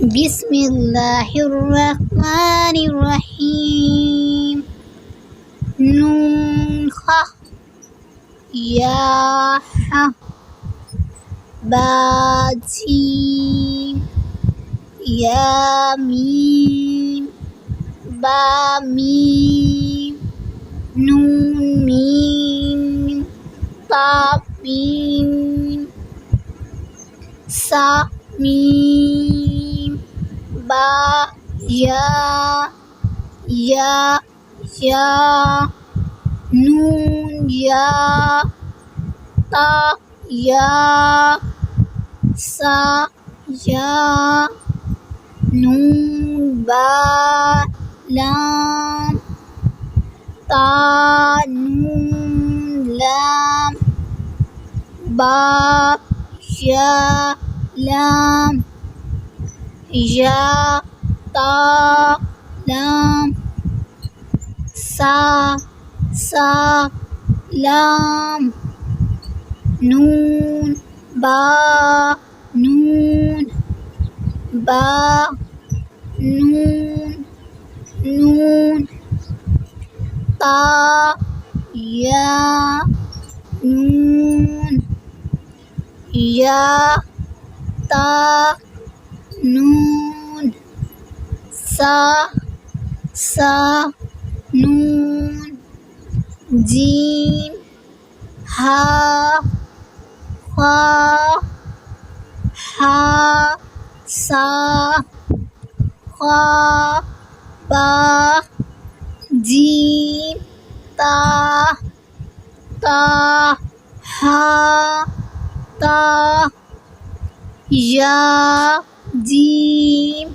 बिस्मिल्लाहिर्रहमानिर्रहीम। नून खा या हा बा जीम या मीम बा मीम नून मीम ता मीम सा मीम बा या नून या ता या सा या नून बा लाम ता नून लाम बा या लाम या ता लाम सा लाम नून बा नून ता या नून या ता नून सा नून जीम हा सा बा जीम ता हा ता या जीम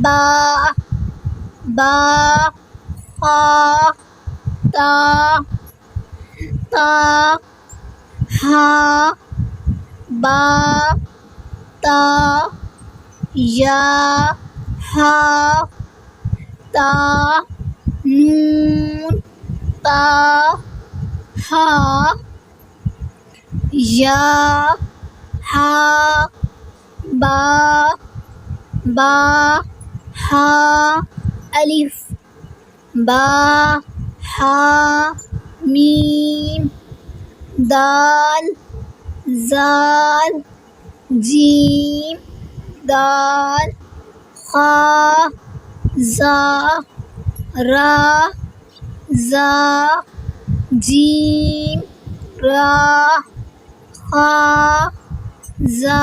बा खा ता हा बा ता या हा ता नून ता हा या हा बा हा अलिफ बा हा मीम दाल ज़ाल जीम दाल खा ज़ा रा ज़ा जीम रा खा ज़ा